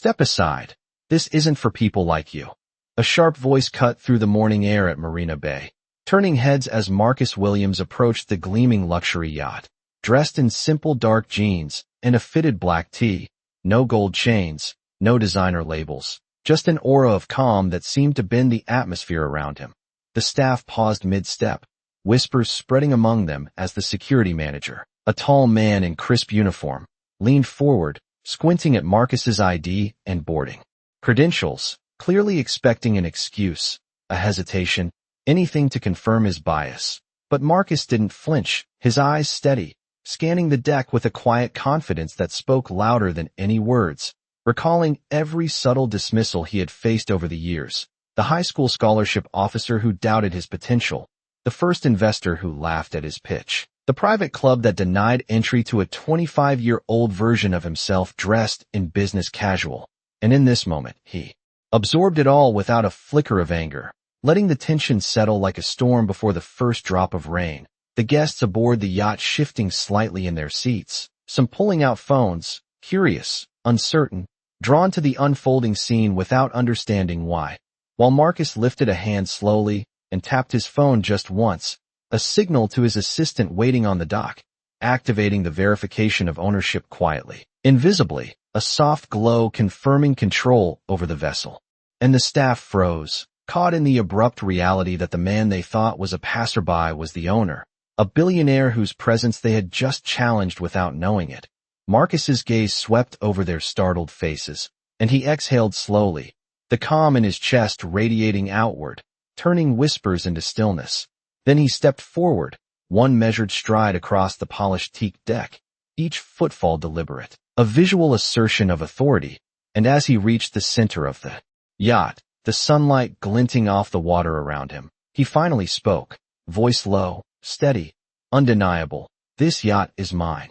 "Step aside. This isn't for people like you." A sharp voice cut through the morning air at Marina Bay, turning heads as Marcus Williams approached the gleaming luxury yacht. Dressed in simple dark jeans and a fitted black tee, no gold chains, no designer labels, just an aura of calm that seemed to bend the atmosphere around him. The staff paused mid-step, whispers spreading among them as the security manager, a tall man in crisp uniform, leaned forward, squinting at Marcus's ID and boarding credentials, clearly expecting an excuse, a hesitation, anything to confirm his bias. But Marcus didn't flinch, his eyes steady, scanning the deck with a quiet confidence that spoke louder than any words. Recalling every subtle dismissal he had faced over the years, the high school scholarship officer who doubted his potential, the first investor who laughed at his pitch, the private club that denied entry to a 25-year-old version of himself dressed in business casual. And in this moment, he absorbed it all without a flicker of anger, letting the tension settle like a storm before the first drop of rain. The guests aboard the yacht shifting slightly in their seats, some pulling out phones, curious, uncertain, drawn to the unfolding scene without understanding why. While Marcus lifted a hand slowly and tapped his phone just once, a signal to his assistant waiting on the dock, activating the verification of ownership quietly. Invisibly, a soft glow confirming control over the vessel. And the staff froze, caught in the abrupt reality that the man they thought was a passerby was the owner, a billionaire whose presence they had just challenged without knowing it. Marcus's gaze swept over their startled faces, and he exhaled slowly, the calm in his chest radiating outward, turning whispers into stillness. Then he stepped forward, one measured stride across the polished teak deck, each footfall deliberate, a visual assertion of authority. And as he reached the center of the yacht, the sunlight glinting off the water around him, he finally spoke, voice low, steady, undeniable. "This yacht is mine."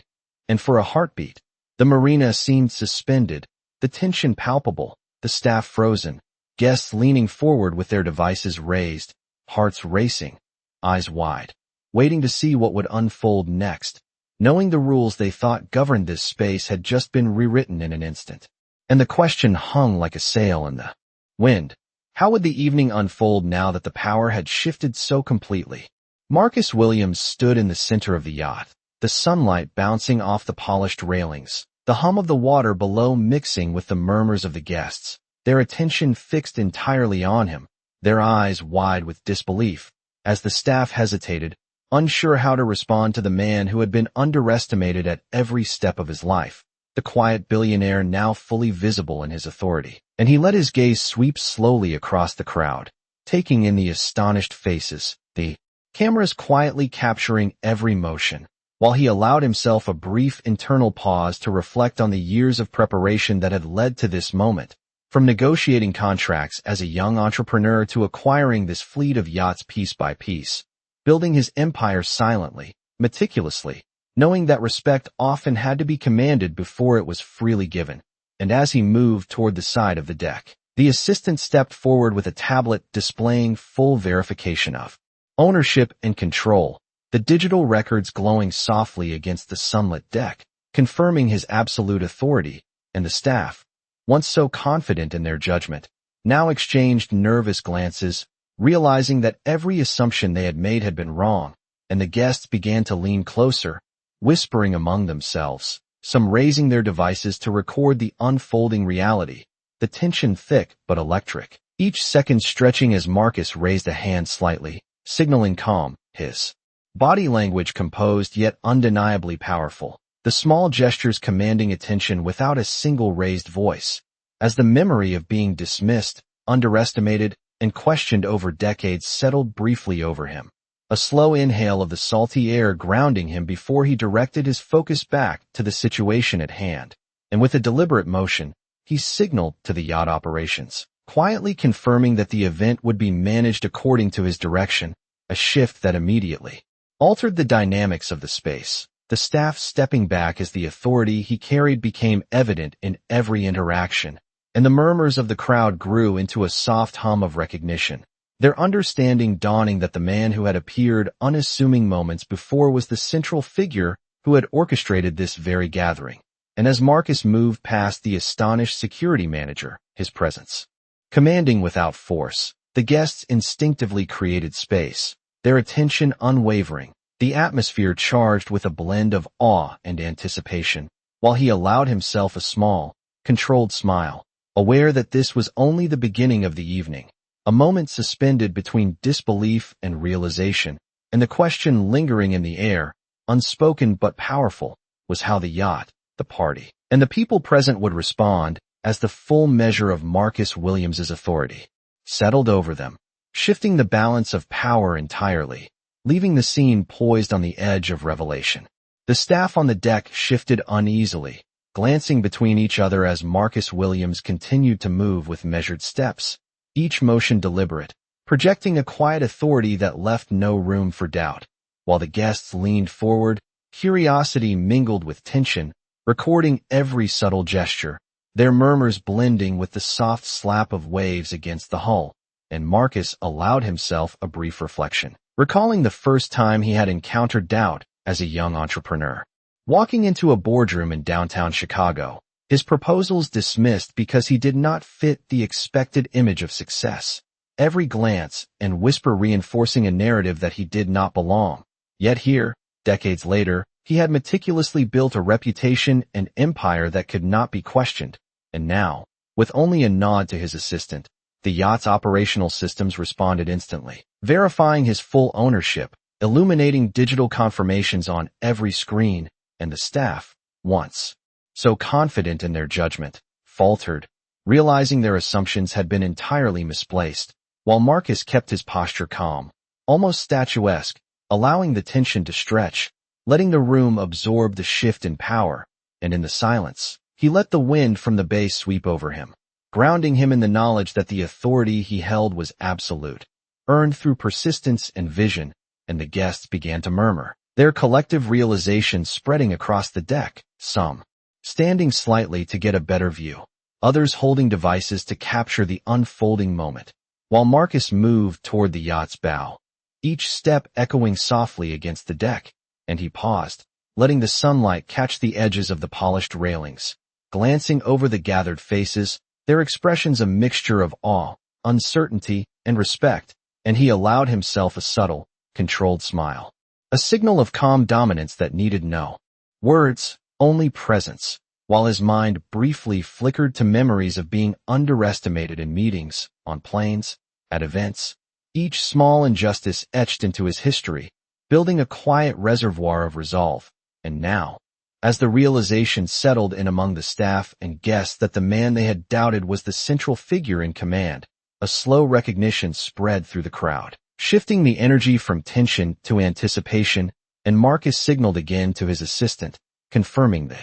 And for a heartbeat, the marina seemed suspended, the tension palpable, the staff frozen, guests leaning forward with their devices raised, hearts racing, eyes wide, waiting to see what would unfold next, knowing the rules they thought governed this space had just been rewritten in an instant. And the question hung like a sail in the wind. How would the evening unfold now that the power had shifted so completely? Marcus Williams stood in the center of the yacht, the sunlight bouncing off the polished railings, the hum of the water below mixing with the murmurs of the guests, their attention fixed entirely on him, their eyes wide with disbelief, as the staff hesitated, unsure how to respond to the man who had been underestimated at every step of his life, the quiet billionaire now fully visible in his authority. And he let his gaze sweep slowly across the crowd, taking in the astonished faces, the cameras quietly capturing every motion, while he allowed himself a brief internal pause to reflect on the years of preparation that had led to this moment, from negotiating contracts as a young entrepreneur to acquiring this fleet of yachts piece by piece, building his empire silently, meticulously, knowing that respect often had to be commanded before it was freely given. And as he moved toward the side of the deck, the assistant stepped forward with a tablet displaying full verification of ownership and control, the digital records glowing softly against the sunlit deck, confirming his absolute authority. And the staff, once so confident in their judgment, now exchanged nervous glances, realizing that every assumption they had made had been wrong. And the guests began to lean closer, whispering among themselves, some raising their devices to record the unfolding reality, the tension thick but electric, each second stretching as Marcus raised a hand slightly, signaling calm, his body language composed yet undeniably powerful, the small gestures commanding attention without a single raised voice, as the memory of being dismissed, underestimated, and questioned over decades settled briefly over him. A slow inhale of the salty air grounding him before he directed his focus back to the situation at hand, and with a deliberate motion, he signaled to the yacht operations, quietly confirming that the event would be managed according to his direction, a shift that immediately altered the dynamics of the space, the staff stepping back as the authority he carried became evident in every interaction, and the murmurs of the crowd grew into a soft hum of recognition, their understanding dawning that the man who had appeared unassuming moments before was the central figure who had orchestrated this very gathering. and as Marcus moved past the astonished security manager, his presence commanding without force, the guests instinctively created space, their attention unwavering, the atmosphere charged with a blend of awe and anticipation, while he allowed himself a small, controlled smile, aware that this was only the beginning of the evening, a moment suspended between disbelief and realization, and the question lingering in the air, unspoken but powerful, was how the yacht, the party, and the people present would respond as the full measure of Marcus Williams's authority settled over them, shifting the balance of power entirely, leaving the scene poised on the edge of revelation. The staff on the deck shifted uneasily, glancing between each other as Marcus Williams continued to move with measured steps, each motion deliberate, projecting a quiet authority that left no room for doubt. While the guests leaned forward, curiosity mingled with tension, recording every subtle gesture, their murmurs blending with the soft slap of waves against the hull, and Marcus allowed himself a brief reflection, recalling the first time he had encountered doubt as a young entrepreneur. Walking into a boardroom in downtown Chicago, his proposals dismissed because he did not fit the expected image of success, every glance and whisper reinforcing a narrative that he did not belong. Yet here, decades later, he had meticulously built a reputation and empire that could not be questioned. And now, with only a nod to his assistant, the yacht's operational systems responded instantly, verifying his full ownership, illuminating digital confirmations on every screen, and the staff, once so confident in their judgment, faltered, realizing their assumptions had been entirely misplaced, while Marcus kept his posture calm, almost statuesque, allowing the tension to stretch, letting the room absorb the shift in power, and in the silence, he let the wind from the bay sweep over him, grounding him in the knowledge that the authority he held was absolute, earned through persistence and vision, and the guests began to murmur, their collective realization spreading across the deck, some standing slightly to get a better view, others holding devices to capture the unfolding moment, while Marcus moved toward the yacht's bow, each step echoing softly against the deck, and he paused, letting the sunlight catch the edges of the polished railings, glancing over the gathered faces, their expressions a mixture of awe, uncertainty, and respect, and he allowed himself a subtle, controlled smile, a signal of calm dominance that needed no words, only presence, while his mind briefly flickered to memories of being underestimated in meetings, on planes, at events, each small injustice etched into his history, building a quiet reservoir of resolve, and now, as the realization settled in among the staff and guests that the man they had doubted was the central figure in command, a slow recognition spread through the crowd, shifting the energy from tension to anticipation, and Marcus signaled again to his assistant, confirming the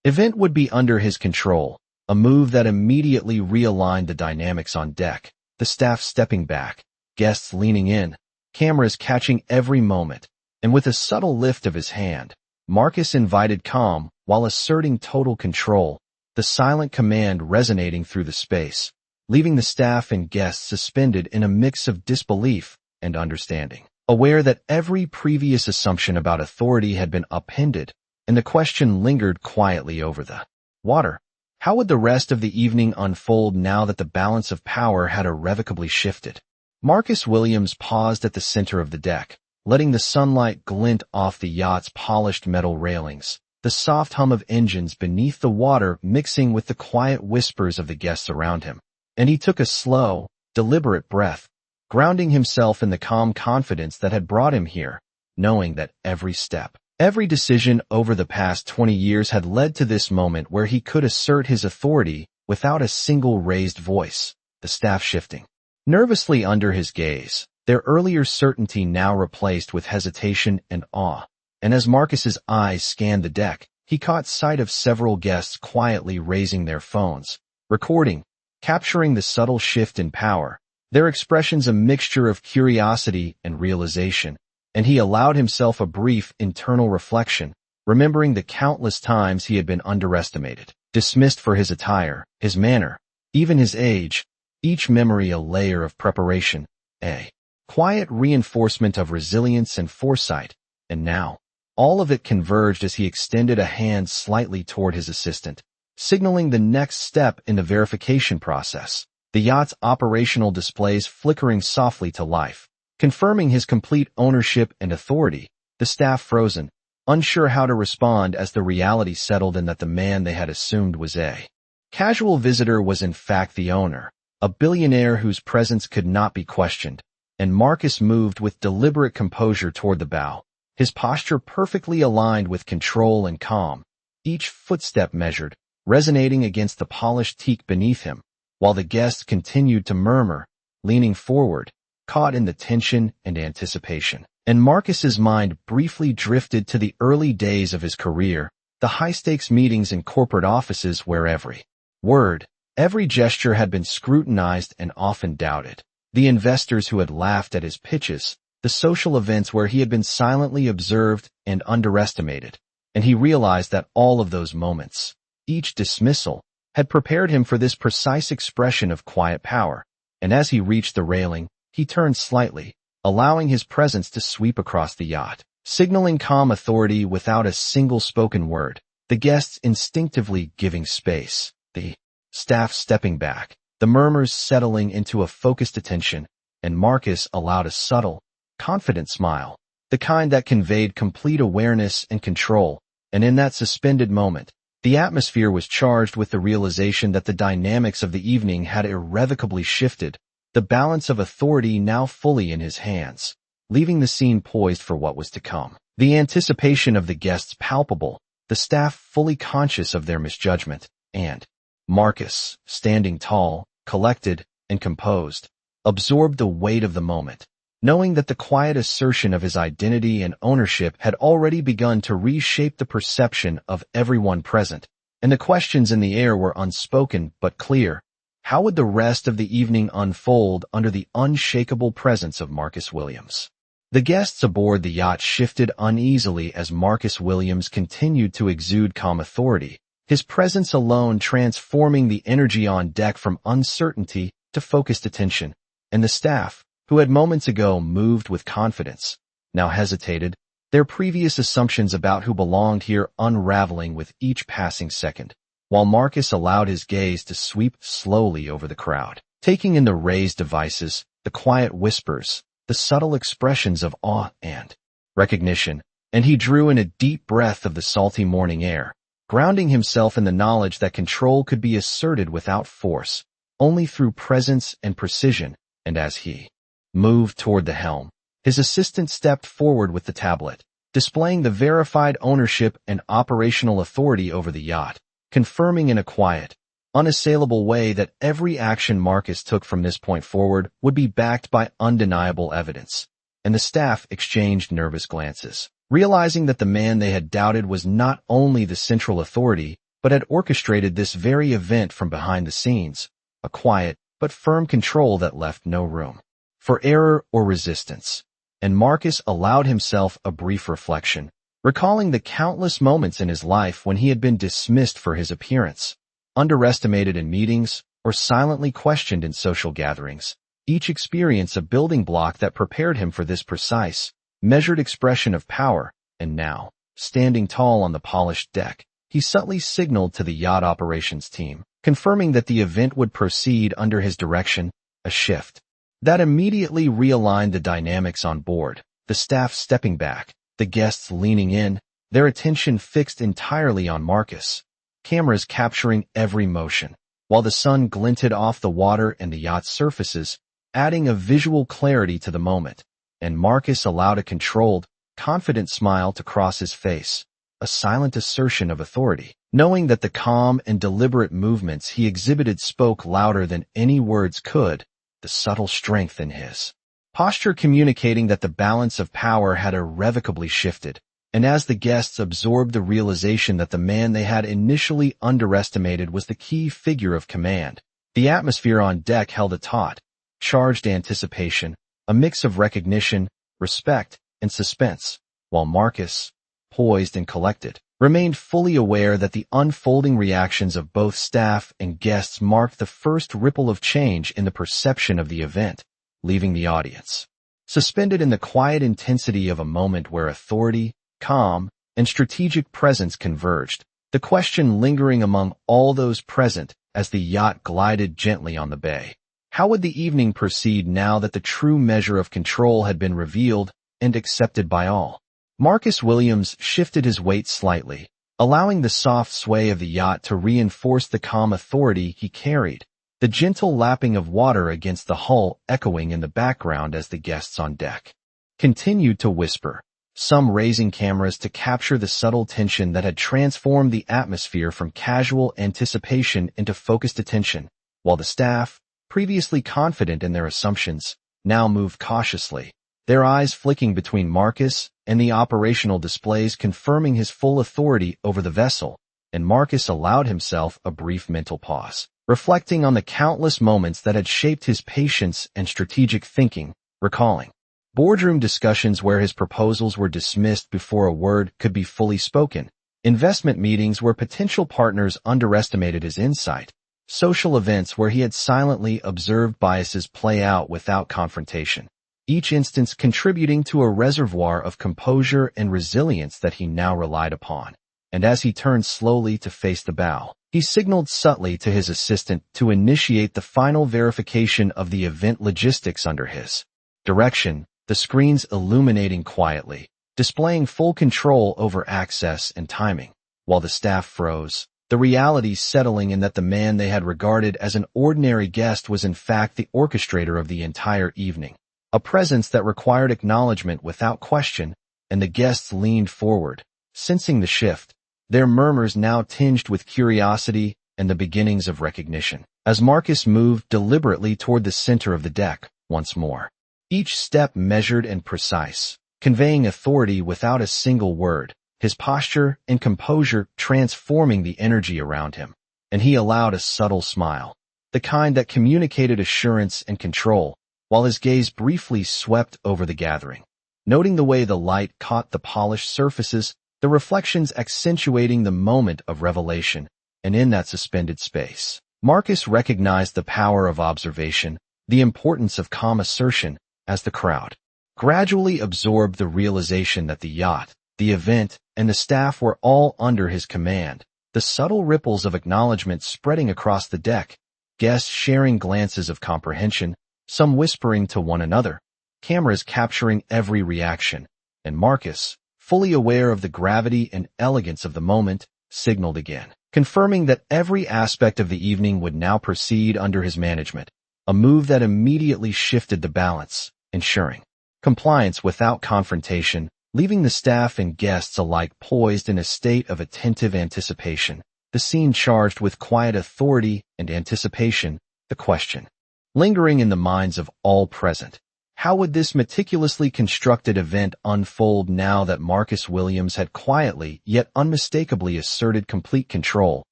event would be under his control, a move that immediately realigned the dynamics on deck, the staff stepping back, guests leaning in, cameras catching every moment, and with a subtle lift of his hand, Marcus invited calm while asserting total control, the silent command resonating through the space, leaving the staff and guests suspended in a mix of disbelief and understanding, aware that every previous assumption about authority had been upended, and the question lingered quietly over the water. How would the rest of the evening unfold now that the balance of power had irrevocably shifted? Marcus Williams paused at the center of the deck, letting the sunlight glint off the yacht's polished metal railings, the soft hum of engines beneath the water mixing with the quiet whispers of the guests around him. And he took a slow, deliberate breath, grounding himself in the calm confidence that had brought him here, knowing that every step, every decision over the past 20 years had led to this moment where he could assert his authority without a single raised voice, the staff shifting nervously under his gaze, their earlier certainty now replaced with hesitation and awe. And as Marcus's eyes scanned the deck, he caught sight of several guests quietly raising their phones, recording, capturing the subtle shift in power, their expressions a mixture of curiosity and realization, and he allowed himself a brief internal reflection, remembering the countless times he had been underestimated, dismissed for his attire, his manner, even his age, each memory a layer of preparation, a quiet reinforcement of resilience and foresight, and now, All of it converged as he extended a hand slightly toward his assistant, signaling the next step in the verification process. The yacht's operational displays flickering softly to life, confirming his complete ownership and authority. The staff frozen, unsure how to respond as the reality settled in that the man they had assumed was a casual visitor was in fact the owner, a billionaire whose presence could not be questioned, and Marcus moved with deliberate composure toward the bow, his posture perfectly aligned with control and calm, each footstep measured, resonating against the polished teak beneath him, while the guests continued to murmur, leaning forward, caught in the tension and anticipation. And Marcus's mind briefly drifted to the early days of his career, the high-stakes meetings in corporate offices where every word, every gesture had been scrutinized and often doubted. The investors who had laughed at his pitches, the social events where he had been silently observed and underestimated. And he realized that all of those moments, each dismissal, had prepared him for this precise expression of quiet power. And as he reached the railing, he turned slightly, allowing his presence to sweep across the yacht, signaling calm authority without a single spoken word, the guests instinctively giving space, the staff stepping back, the murmurs settling into a focused attention, and Marcus allowed a subtle, confident smile, the kind that conveyed complete awareness and control. And in that suspended moment, the atmosphere was charged with the realization that the dynamics of the evening had irrevocably shifted, the balance of authority now fully in his hands, leaving the scene poised for what was to come. The anticipation of the guests palpable, the staff fully conscious of their misjudgment, and Marcus, standing tall, collected, and composed, absorbed the weight of the moment, knowing that the quiet assertion of his identity and ownership had already begun to reshape the perception of everyone present, and the questions in the air were unspoken but clear. How would the rest of the evening unfold under the unshakable presence of Marcus Williams? The guests aboard the yacht shifted uneasily as Marcus Williams continued to exude calm authority, his presence alone transforming the energy on deck from uncertainty to focused attention. And the staff, who had moments ago moved with confidence, now hesitated, their previous assumptions about who belonged here unraveling with each passing second, while Marcus allowed his gaze to sweep slowly over the crowd, taking in the raised devices, the quiet whispers, the subtle expressions of awe and recognition, and he drew in a deep breath of the salty morning air, grounding himself in the knowledge that control could be asserted without force, only through presence and precision. And as he moved toward the helm, his assistant stepped forward with the tablet, displaying the verified ownership and operational authority over the yacht, confirming in a quiet, unassailable way that every action Marcus took from this point forward would be backed by undeniable evidence. And the staff exchanged nervous glances, realizing that the man they had doubted was not only the central authority, but had orchestrated this very event from behind the scenes, a quiet but firm control that left no room for error or resistance. And Marcus allowed himself a brief reflection, recalling the countless moments in his life when he had been dismissed for his appearance, underestimated in meetings, or silently questioned in social gatherings, each experience a building block that prepared him for this precise, measured expression of power. And now, standing tall on the polished deck, he subtly signaled to the yacht operations team, confirming that the event would proceed under his direction, a shift that immediately realigned the dynamics on board, the staff stepping back, the guests leaning in, their attention fixed entirely on Marcus, cameras capturing every motion, while the sun glinted off the water and the yacht's surfaces, adding a visual clarity to the moment. And Marcus allowed a controlled, confident smile to cross his face, a silent assertion of authority, knowing that the calm and deliberate movements he exhibited spoke louder than any words could, the subtle strength in his posture communicating that the balance of power had irrevocably shifted. And as the guests absorbed the realization that the man they had initially underestimated was the key figure of command, the atmosphere on deck held a taut, charged anticipation, a mix of recognition, respect, and suspense, while Marcus, poised and collected, remained fully aware that the unfolding reactions of both staff and guests marked the first ripple of change in the perception of the event, leaving the audience suspended in the quiet intensity of a moment where authority, calm, and strategic presence converged, the question lingering among all those present as the yacht glided gently on the bay. How would the evening proceed now that the true measure of control had been revealed and accepted by all? Marcus Williams shifted his weight slightly, allowing the soft sway of the yacht to reinforce the calm authority he carried, the gentle lapping of water against the hull echoing in the background as the guests on deck continued to whisper, some raising cameras to capture the subtle tension that had transformed the atmosphere from casual anticipation into focused attention, while the staff, previously confident in their assumptions, now moved cautiously, their eyes flicking between Marcus and the operational displays confirming his full authority over the vessel, and Marcus allowed himself a brief mental pause, reflecting on the countless moments that had shaped his patience and strategic thinking, recalling boardroom discussions where his proposals were dismissed before a word could be fully spoken, investment meetings where potential partners underestimated his insight, social events where he had silently observed biases play out without confrontation, each instance contributing to a reservoir of composure and resilience that he now relied upon. And as he turned slowly to face the bow, he signaled subtly to his assistant to initiate the final verification of the event logistics under his direction, the screens illuminating quietly, displaying full control over access and timing, while the staff froze, the reality settling in that the man they had regarded as an ordinary guest was in fact the orchestrator of the entire evening, a presence that required acknowledgement without question, and the guests leaned forward, sensing the shift, their murmurs now tinged with curiosity and the beginnings of recognition, as Marcus moved deliberately toward the center of the deck once more. Each step measured and precise, conveying authority without a single word, his posture and composure transforming the energy around him, and he allowed a subtle smile, the kind that communicated assurance and control, while his gaze briefly swept over the gathering, noting the way the light caught the polished surfaces, the reflections accentuating the moment of revelation, and in that suspended space, Marcus recognized the power of observation, the importance of calm assertion, as the crowd gradually absorbed the realization that the yacht, the event, and the staff were all under his command, the subtle ripples of acknowledgement spreading across the deck, guests sharing glances of comprehension, some whispering to one another, cameras capturing every reaction, and Marcus, fully aware of the gravity and elegance of the moment, signaled again, confirming that every aspect of the evening would now proceed under his management, a move that immediately shifted the balance, ensuring compliance without confrontation, leaving the staff and guests alike poised in a state of attentive anticipation, the scene charged with quiet authority and anticipation, the question lingering in the minds of all present. How would this meticulously constructed event unfold now that Marcus Williams had quietly yet unmistakably asserted complete control,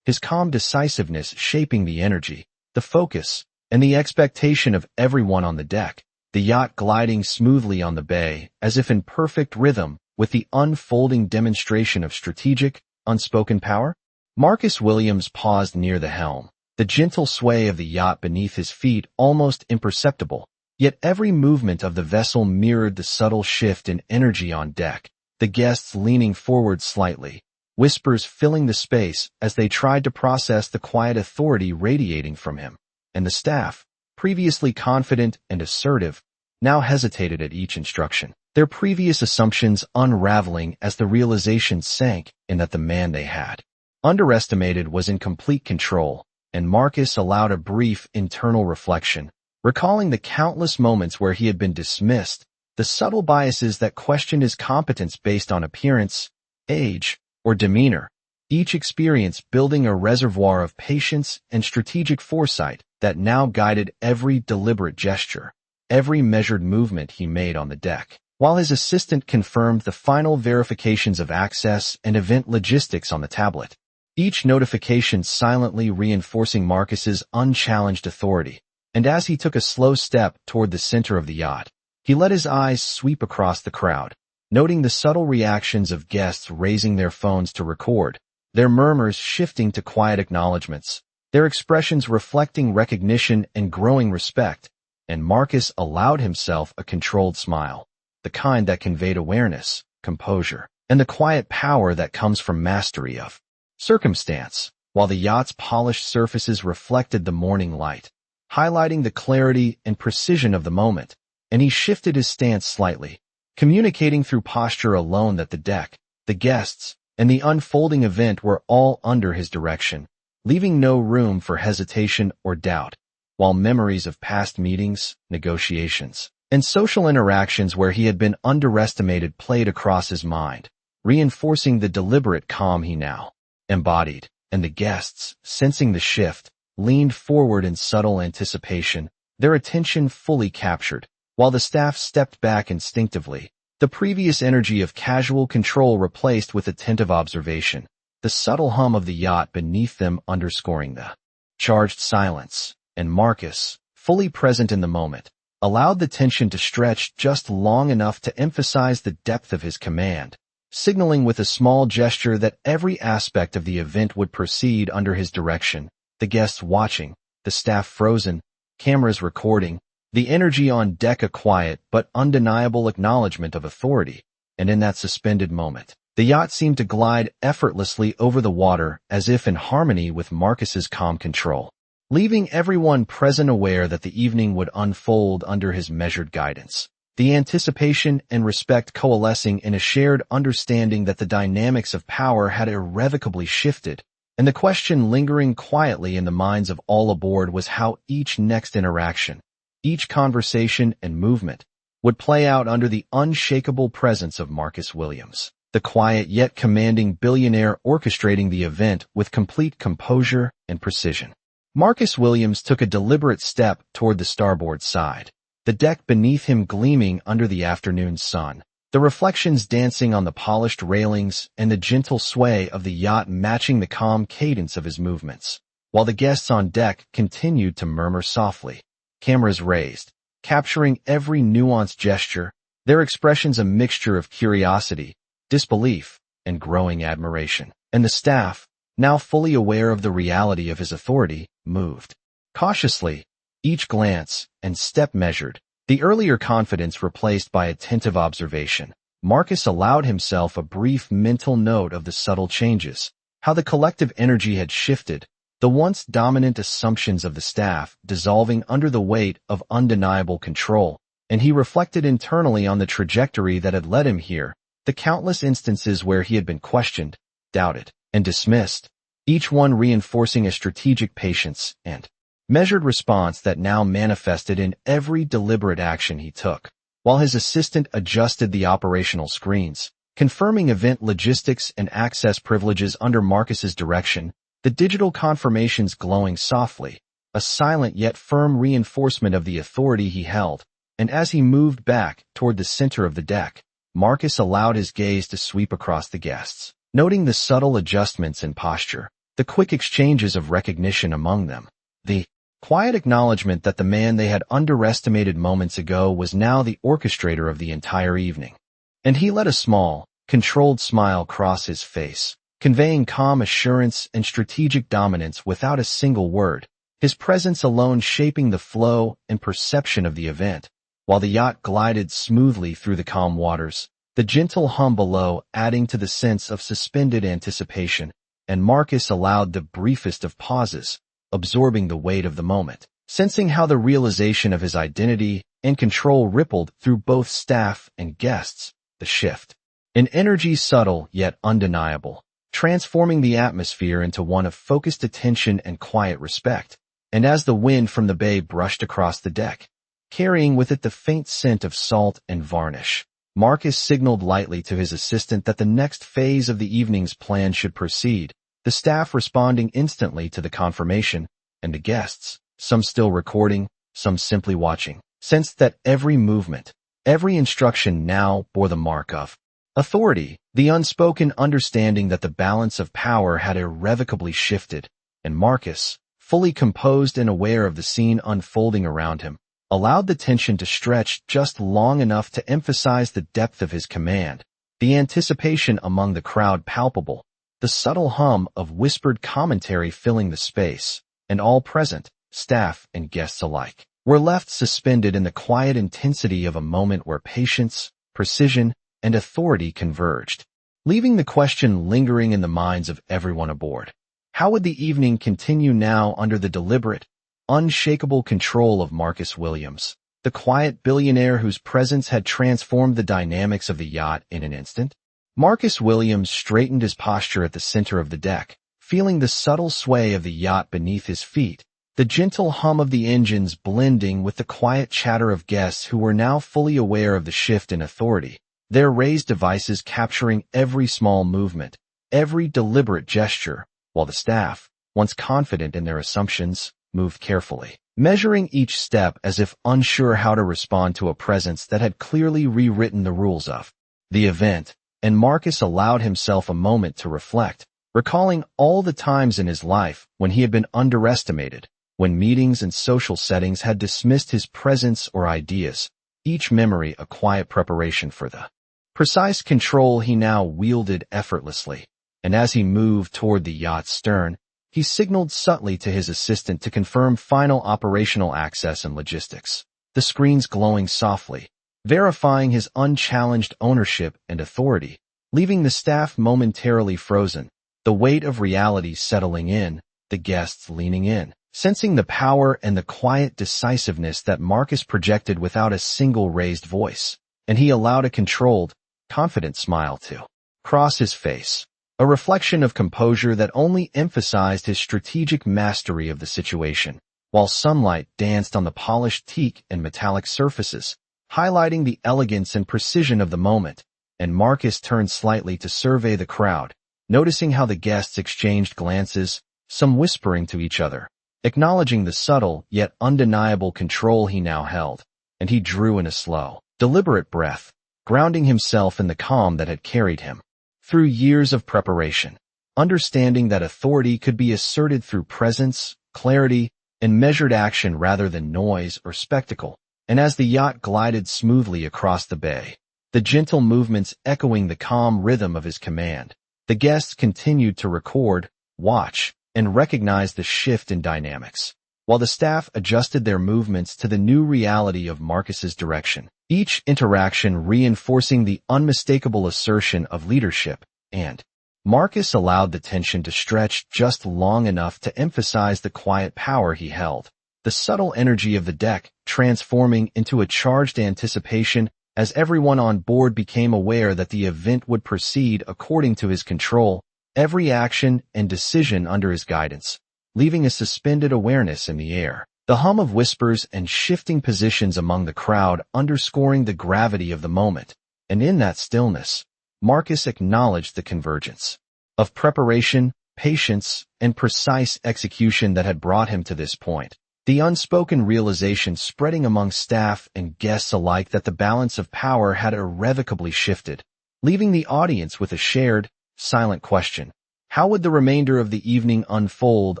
his calm decisiveness shaping the energy, the focus, and the expectation of everyone on the deck, the yacht gliding smoothly on the bay as if in perfect rhythm with the unfolding demonstration of strategic, unspoken power? Marcus Williams paused near the helm, the gentle sway of the yacht beneath his feet almost imperceptible, yet every movement of the vessel mirrored the subtle shift in energy on deck, the guests leaning forward slightly, whispers filling the space as they tried to process the quiet authority radiating from him, and the staff, previously confident and assertive, now hesitated at each instruction, their previous assumptions unraveling as the realization sank in that the man they had underestimated was in complete control, and Marcus allowed a brief internal reflection, recalling the countless moments where he had been dismissed, the subtle biases that questioned his competence based on appearance, age, or demeanor, each experience building a reservoir of patience and strategic foresight that now guided every deliberate gesture, every measured movement he made on the deck, while his assistant confirmed the final verifications of access and event logistics on the tablet, each notification silently reinforcing Marcus's unchallenged authority. And as he took a slow step toward the center of the yacht, he let his eyes sweep across the crowd, noting the subtle reactions of guests raising their phones to record, their murmurs shifting to quiet acknowledgments, their expressions reflecting recognition and growing respect, and Marcus allowed himself a controlled smile, the kind that conveyed awareness, composure, and the quiet power that comes from mastery of circumstance, while the yacht's polished surfaces reflected the morning light, highlighting the clarity and precision of the moment, and he shifted his stance slightly, communicating through posture alone that the deck, the guests, and the unfolding event were all under his direction, leaving no room for hesitation or doubt, while memories of past meetings, negotiations, and social interactions where he had been underestimated played across his mind, reinforcing the deliberate calm he now embodied, and the guests, sensing the shift, leaned forward in subtle anticipation, their attention fully captured, while the staff stepped back instinctively, the previous energy of casual control replaced with attentive observation, the subtle hum of the yacht beneath them underscoring the charged silence, and Marcus, fully present in the moment, allowed the tension to stretch just long enough to emphasize the depth of his command, signaling with a small gesture that every aspect of the event would proceed under his direction, the guests watching, the staff frozen, cameras recording, the energy on deck a quiet but undeniable acknowledgement of authority, and in that suspended moment, the yacht seemed to glide effortlessly over the water as if in harmony with Marcus's calm control, leaving everyone present aware that the evening would unfold under his measured guidance, the anticipation and respect coalescing in a shared understanding that the dynamics of power had irrevocably shifted, and the question lingering quietly in the minds of all aboard was how each next interaction, each conversation and movement, would play out under the unshakable presence of Marcus Williams, the quiet yet commanding billionaire orchestrating the event with complete composure and precision. Marcus Williams took a deliberate step toward the starboard side, the deck beneath him gleaming under the afternoon sun, the reflections dancing on the polished railings and the gentle sway of the yacht matching the calm cadence of his movements, while the guests on deck continued to murmur softly, cameras raised, capturing every nuanced gesture, their expressions a mixture of curiosity, disbelief, and growing admiration. And the staff, now fully aware of the reality of his authority, moved cautiously, each glance and step measured, the earlier confidence replaced by attentive observation. Marcus allowed himself a brief mental note of the subtle changes, how the collective energy had shifted, the once dominant assumptions of the staff dissolving under the weight of undeniable control, and he reflected internally on the trajectory that had led him here, the countless instances where he had been questioned, doubted, and dismissed, each one reinforcing a strategic patience and measured response that now manifested in every deliberate action he took, while his assistant adjusted the operational screens, confirming event logistics and access privileges under Marcus's direction, the digital confirmations glowing softly, a silent yet firm reinforcement of the authority he held, and as he moved back toward the center of the deck, Marcus allowed his gaze to sweep across the guests, noting the subtle adjustments in posture, the quick exchanges of recognition among them, the quiet acknowledgement that the man they had underestimated moments ago was now the orchestrator of the entire evening. And he let a small, controlled smile cross his face, conveying calm assurance and strategic dominance without a single word, his presence alone shaping the flow and perception of the event, while the yacht glided smoothly through the calm waters, the gentle hum below adding to the sense of suspended anticipation, and Marcus allowed the briefest of pauses, absorbing the weight of the moment, sensing how the realization of his identity and control rippled through both staff and guests, the shift in energy subtle yet undeniable, transforming the atmosphere into one of focused attention and quiet respect, and as the wind from the bay brushed across the deck, carrying with it the faint scent of salt and varnish, Marcus signaled lightly to his assistant that the next phase of the evening's plan should proceed, the staff responding instantly to the confirmation, and the guests, some still recording, some simply watching, sensed that every movement, every instruction now bore the mark of authority, the unspoken understanding that the balance of power had irrevocably shifted, and Marcus, fully composed and aware of the scene unfolding around him, allowed the tension to stretch just long enough to emphasize the depth of his command, the anticipation among the crowd palpable, the subtle hum of whispered commentary filling the space, and all present, staff and guests alike, were left suspended in the quiet intensity of a moment where patience, precision, and authority converged, leaving the question lingering in the minds of everyone aboard. How would the evening continue now under the deliberate, unshakable control of Marcus Williams, the quiet billionaire whose presence had transformed the dynamics of the yacht in an instant? Marcus Williams straightened his posture at the center of the deck, feeling the subtle sway of the yacht beneath his feet, the gentle hum of the engines blending with the quiet chatter of guests who were now fully aware of the shift in authority, their raised devices capturing every small movement, every deliberate gesture, while the staff, once confident in their assumptions, moved carefully, measuring each step as if unsure how to respond to a presence that had clearly rewritten the rules of the event. And Marcus allowed himself a moment to reflect, recalling all the times in his life when he had been underestimated, when meetings and social settings had dismissed his presence or ideas, each memory a quiet preparation for the precise control he now wielded effortlessly. And as he moved toward the yacht's stern, he signaled subtly to his assistant to confirm final operational access and logistics, the screens glowing softly, verifying his unchallenged ownership and authority, leaving the staff momentarily frozen, the weight of reality settling in, the guests leaning in, sensing the power and the quiet decisiveness that Marcus projected without a single raised voice, and he allowed a controlled, confident smile to cross his face, a reflection of composure that only emphasized his strategic mastery of the situation, while sunlight danced on the polished teak and metallic surfaces, highlighting the elegance and precision of the moment, and Marcus turned slightly to survey the crowd, noticing how the guests exchanged glances, some whispering to each other, acknowledging the subtle yet undeniable control he now held, and he drew in a slow, deliberate breath, grounding himself in the calm that had carried him through years of preparation, understanding that authority could be asserted through presence, clarity, and measured action rather than noise or spectacle. And as the yacht glided smoothly across the bay, the gentle movements echoing the calm rhythm of his command, the guests continued to record, watch, and recognize the shift in dynamics, while the staff adjusted their movements to the new reality of Marcus's direction, each interaction reinforcing the unmistakable assertion of leadership, and Marcus allowed the tension to stretch just long enough to emphasize the quiet power he held, the subtle energy of the deck transforming into a charged anticipation as everyone on board became aware that the event would proceed according to his control, every action and decision under his guidance, leaving a suspended awareness in the air, the hum of whispers and shifting positions among the crowd underscoring the gravity of the moment. And in that stillness, Marcus acknowledged the convergence of preparation, patience, and precise execution that had brought him to this point. The unspoken realization spreading among staff and guests alike that the balance of power had irrevocably shifted, leaving the audience with a shared, silent question. How would the remainder of the evening unfold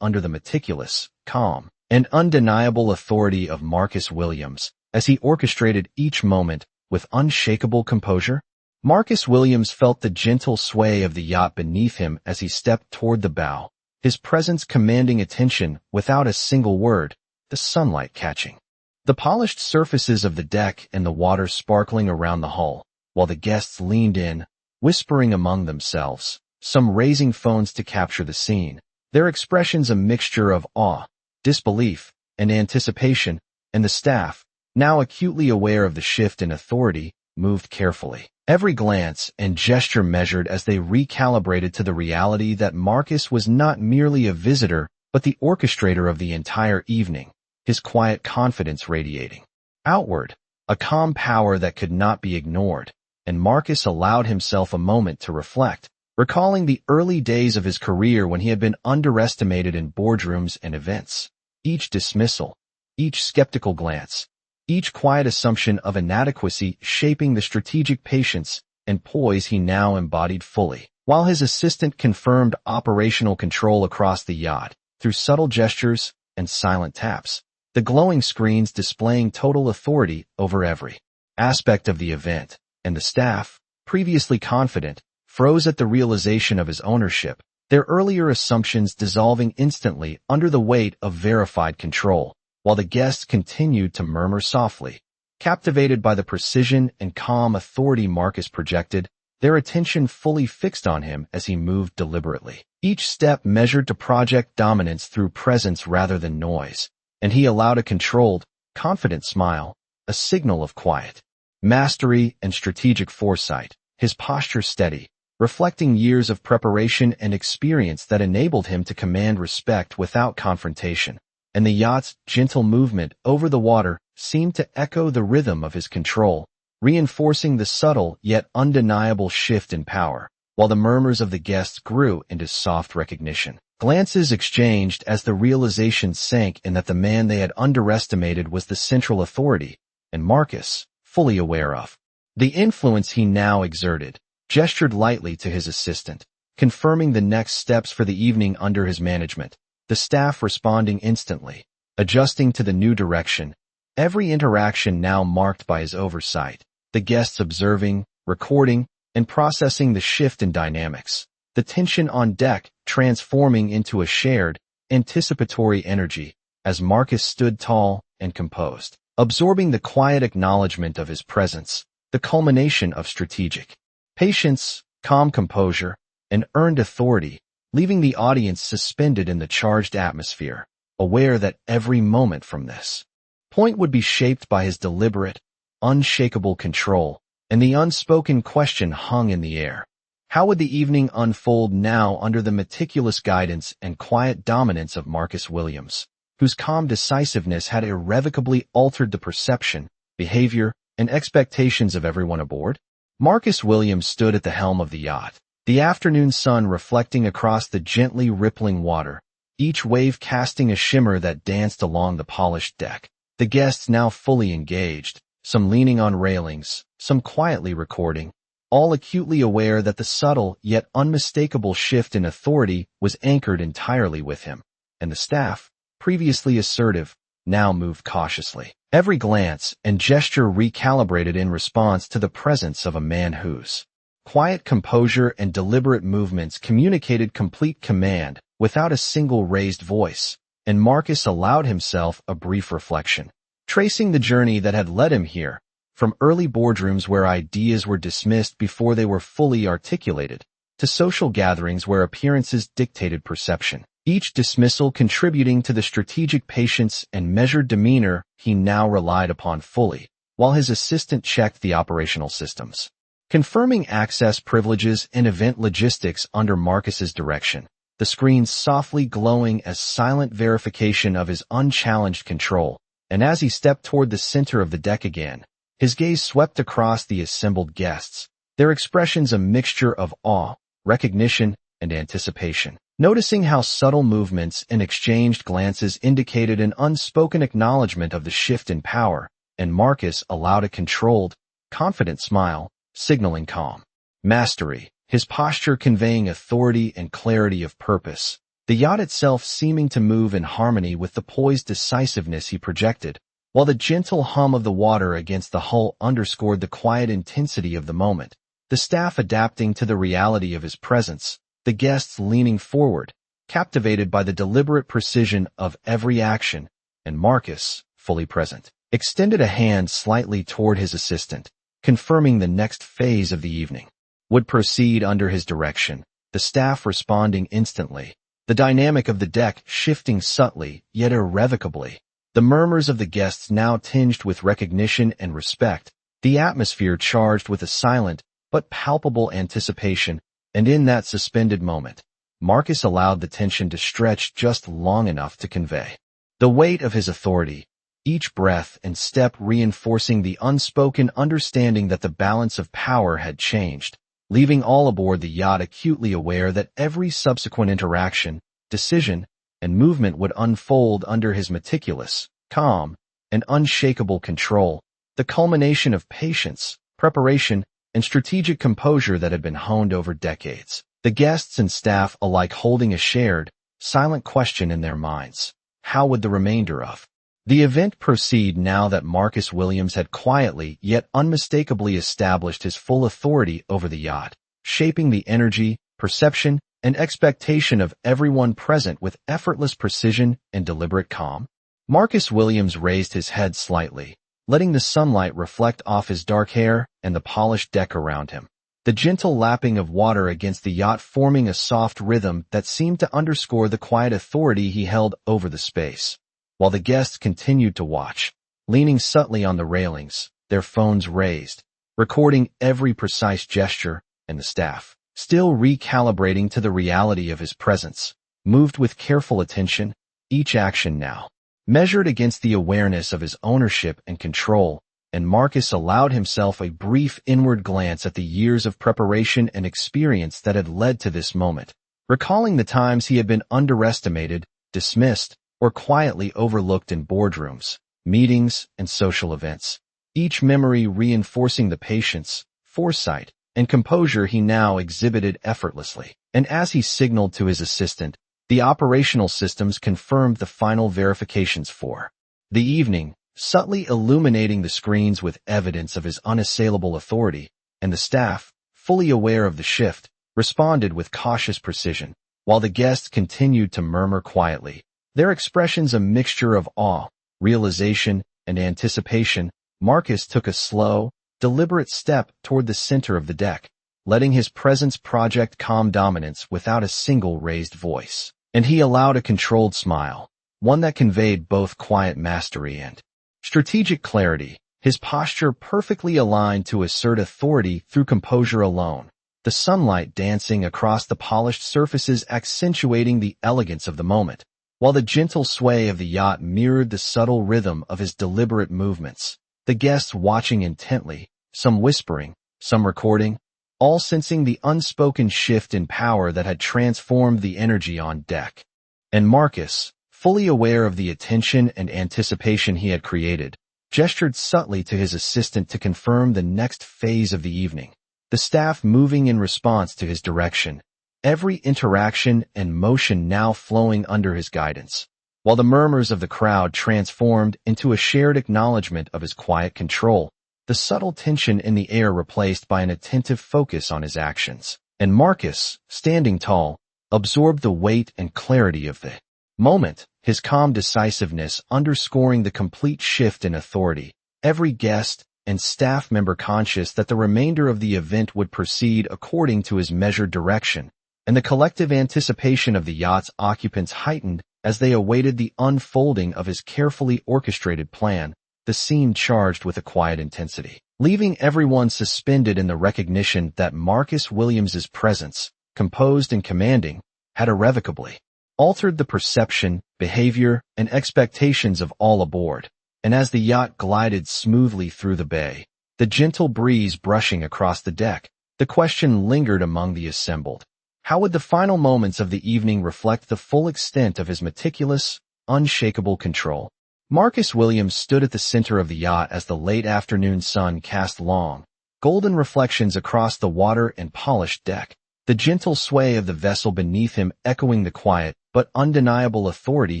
under the meticulous, calm, and undeniable authority of Marcus Williams as he orchestrated each moment with unshakable composure? Marcus Williams felt the gentle sway of the yacht beneath him as he stepped toward the bow, his presence commanding attention without a single word, the sunlight catching the polished surfaces of the deck and the water sparkling around the hull, while the guests leaned in, whispering among themselves, some raising phones to capture the scene, their expressions a mixture of awe, disbelief, and anticipation, and the staff, now acutely aware of the shift in authority, moved carefully, every glance and gesture measured as they recalibrated to the reality that Marcus was not merely a visitor but the orchestrator of the entire evening, his quiet confidence radiating outward, a calm power that could not be ignored, and Marcus allowed himself a moment to reflect, recalling the early days of his career when he had been underestimated in boardrooms and events. Each dismissal, each skeptical glance, each quiet assumption of inadequacy shaping the strategic patience and poise he now embodied fully, while his assistant confirmed operational control across the yacht through subtle gestures and silent taps, the glowing screens displaying total authority over every aspect of the event, and the staff, previously confident, froze at the realization of his ownership, their earlier assumptions dissolving instantly under the weight of verified control, while the guests continued to murmur softly, captivated by the precision and calm authority Marcus projected. their attention fully fixed on him as he moved deliberately. Each step measured to project dominance through presence rather than noise, and he allowed a controlled, confident smile, a signal of quiet, mastery, and strategic foresight, his posture steady, reflecting years of preparation and experience that enabled him to command respect without confrontation. And the yacht's gentle movement over the water seemed to echo the rhythm of his control, reinforcing the subtle yet undeniable shift in power, while the murmurs of the guests grew into soft recognition. Glances exchanged as the realization sank in that the man they had underestimated was the central authority, and Marcus, fully aware of the influence he now exerted, gestured lightly to his assistant, confirming the next steps for the evening under his management, the staff responding instantly, adjusting to the new direction, every interaction now marked by his oversight, the guests observing, recording, and processing the shift in dynamics, the tension on deck transforming into a shared, anticipatory energy as Marcus stood tall and composed, absorbing the quiet acknowledgement of his presence, the culmination of strategic patience, calm composure, and earned authority, leaving the audience suspended in the charged atmosphere, aware that every moment from this point would be shaped by his deliberate, unshakable control, and the unspoken question hung in the air. How would the evening unfold now under the meticulous guidance and quiet dominance of Marcus Williams, whose calm decisiveness had irrevocably altered the perception, behavior, and expectations of everyone aboard? Marcus Williams stood at the helm of the yacht, the afternoon sun reflecting across the gently rippling water, each wave casting a shimmer that danced along the polished deck. The guests now fully engaged, some leaning on railings, some quietly recording, all acutely aware that the subtle yet unmistakable shift in authority was anchored entirely with him, and the staff, previously assertive, now moved cautiously, every glance and gesture recalibrated in response to the presence of a man whose quiet composure and deliberate movements communicated complete command without a single raised voice, and Marcus allowed himself a brief reflection, tracing the journey that had led him here, from early boardrooms where ideas were dismissed before they were fully articulated, to social gatherings where appearances dictated perception, each dismissal contributing to the strategic patience and measured demeanor he now relied upon fully, while his assistant checked the operational systems, confirming access privileges and event logistics under Marcus's direction, the screens softly glowing as silent verification of his unchallenged control. And as he stepped toward the center of the deck again, his gaze swept across the assembled guests, their expressions a mixture of awe, recognition, and anticipation. Noticing how subtle movements and exchanged glances indicated an unspoken acknowledgement of the shift in power, and Marcus allowed a controlled, confident smile, signaling calm mastery, his posture conveying authority and clarity of purpose, the yacht itself seeming to move in harmony with the poised decisiveness he projected, while the gentle hum of the water against the hull underscored the quiet intensity of the moment, the staff adapting to the reality of his presence, the guests leaning forward, captivated by the deliberate precision of every action, and Marcus, fully present, extended a hand slightly toward his assistant, confirming the next phase of the evening would proceed under his direction, the staff responding instantly, the dynamic of the deck shifting subtly yet irrevocably, the murmurs of the guests now tinged with recognition and respect, the atmosphere charged with a silent but palpable anticipation, and in that suspended moment, Marcus allowed the tension to stretch just long enough to convey the weight of his authority, each breath and step reinforcing the unspoken understanding that the balance of power had changed, leaving all aboard the yacht acutely aware that every subsequent interaction, decision, and movement would unfold under his meticulous, calm, and unshakable control, the culmination of patience, preparation, and strategic composure that had been honed over decades. The guests and staff alike holding a shared, silent question in their minds. How would the remainder of the event proceed now that Marcus Williams had quietly yet unmistakably established his full authority over the yacht, shaping the energy, perception, and expectation of everyone present with effortless precision and deliberate calm? Marcus Williams raised his head slightly, letting the sunlight reflect off his dark hair and the polished deck around him. the gentle lapping of water against the yacht forming a soft rhythm that seemed to underscore the quiet authority he held over the space. While the guests continued to watch, leaning subtly on the railings, their phones raised, recording every precise gesture, and the staff, still recalibrating to the reality of his presence, moved with careful attention, each action now measured against the awareness of his ownership and control, and Marcus allowed himself a brief inward glance at the years of preparation and experience that had led to this moment, recalling the times he had been underestimated, dismissed, or quietly overlooked in boardrooms, meetings, and social events, each memory reinforcing the patience, foresight, and composure he now exhibited effortlessly. And as he signaled to his assistant, the operational systems confirmed the final verifications for the evening, subtly illuminating the screens with evidence of his unassailable authority, and the staff, fully aware of the shift, responded with cautious precision, while the guests continued to murmur quietly, their expressions a mixture of awe, realization, and anticipation. Marcus took a slow, deliberate step toward the center of the deck, letting his presence project calm dominance without a single raised voice. And he allowed a controlled smile, one that conveyed both quiet mastery and strategic clarity, his posture perfectly aligned to assert authority through composure alone, the sunlight dancing across the polished surfaces accentuating the elegance of the moment, while the gentle sway of the yacht mirrored the subtle rhythm of his deliberate movements, the guests watching intently, some whispering, some recording, all sensing the unspoken shift in power that had transformed the energy on deck. And Marcus, fully aware of the attention and anticipation he had created, gestured subtly to his assistant to confirm the next phase of the evening, the staff moving in response to his direction, every interaction and motion now flowing under his guidance, while the murmurs of the crowd transformed into a shared acknowledgement of his quiet control, the subtle tension in the air replaced by an attentive focus on his actions. And Marcus, standing tall, absorbed the weight and clarity of the moment, his calm decisiveness underscoring the complete shift in authority, every guest and staff member conscious that the remainder of the event would proceed according to his measured direction, and the collective anticipation of the yacht's occupants heightened as they awaited the unfolding of his carefully orchestrated plan, the scene charged with a quiet intensity, leaving everyone suspended in the recognition that Marcus Williams's presence, composed and commanding, had irrevocably altered the perception, behavior, and expectations of all aboard. And as the yacht glided smoothly through the bay, the gentle breeze brushing across the deck, the question lingered among the assembled. How would the final moments of the evening reflect the full extent of his meticulous, unshakable control? Marcus Williams stood at the center of the yacht as the late afternoon sun cast long, golden reflections across the water and polished deck, the gentle sway of the vessel beneath him echoing the quiet but undeniable authority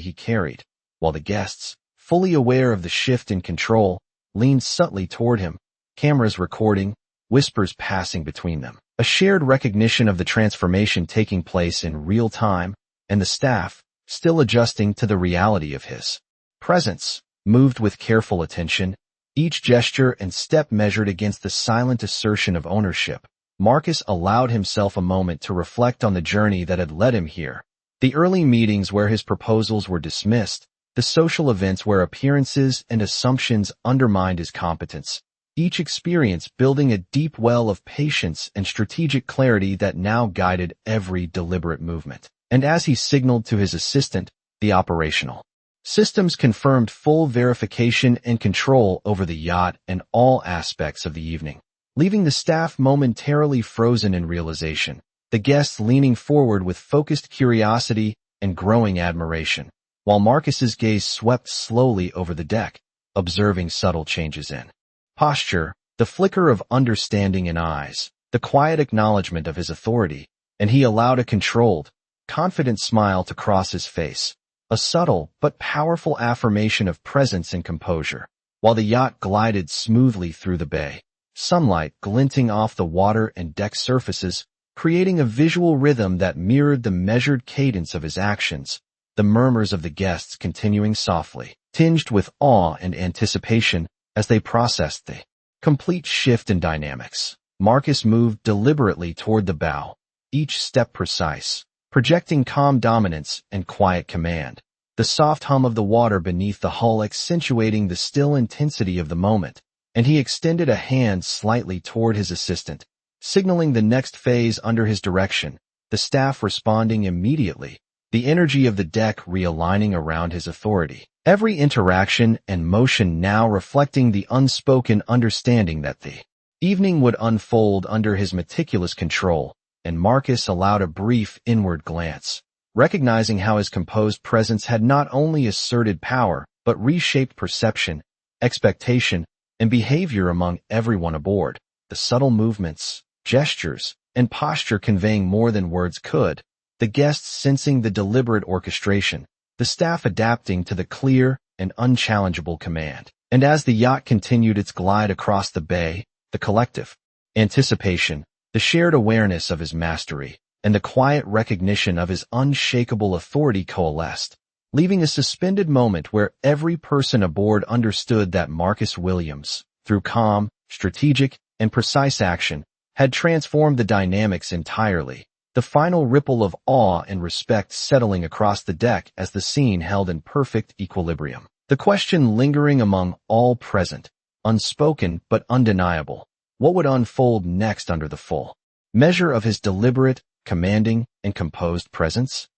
he carried, while the guests, fully aware of the shift in control, leaned subtly toward him, cameras recording, whispers passing between them, a shared recognition of the transformation taking place in real time, and the staff, still adjusting to the reality of his presence, moved with careful attention, each gesture and step measured against the silent assertion of ownership. Marcus allowed himself a moment to reflect on the journey that had led him here, the early meetings where his proposals were dismissed, the social events where appearances and assumptions undermined his competence, each experience building a deep well of patience and strategic clarity that now guided every deliberate movement. And as he signaled to his assistant, the operational systems confirmed full verification and control over the yacht and all aspects of the evening, leaving the staff momentarily frozen in realization, the guests leaning forward with focused curiosity and growing admiration, while Marcus's gaze swept slowly over the deck, observing subtle changes in posture, the flicker of understanding in eyes, the quiet acknowledgement of his authority, and he allowed a controlled, confident smile to cross his face, a subtle but powerful affirmation of presence and composure, while the yacht glided smoothly through the bay, sunlight glinting off the water and deck surfaces, creating a visual rhythm that mirrored the measured cadence of his actions, the murmurs of the guests continuing softly, tinged with awe and anticipation as they processed the complete shift in dynamics. Marcus moved deliberately toward the bow, each step precise, projecting calm dominance and quiet command. The soft hum of the water beneath the hull accentuating the still intensity of the moment, and he extended a hand slightly toward his assistant, signaling the next phase under his direction, the staff responding immediately, the energy of the deck realigning around his authority. Every interaction and motion now reflecting the unspoken understanding that the evening would unfold under his meticulous control, and Marcus allowed a brief inward glance, recognizing how his composed presence had not only asserted power, but reshaped perception, expectation, and behavior among everyone aboard. The subtle movements, gestures, and posture conveying more than words could, the guests sensing the deliberate orchestration, the staff adapting to the clear and unchallengeable command. And as the yacht continued its glide across the bay, the collective anticipation, the shared awareness of his mastery, and the quiet recognition of his unshakable authority coalesced, leaving a suspended moment where every person aboard understood that Marcus Williams, through calm, strategic, and precise action, had transformed the dynamics entirely, the final ripple of awe and respect settling across the deck as the scene held in perfect equilibrium. The question lingering among all present, unspoken but undeniable, what would unfold next under the full measure of his deliberate, commanding, and composed presence?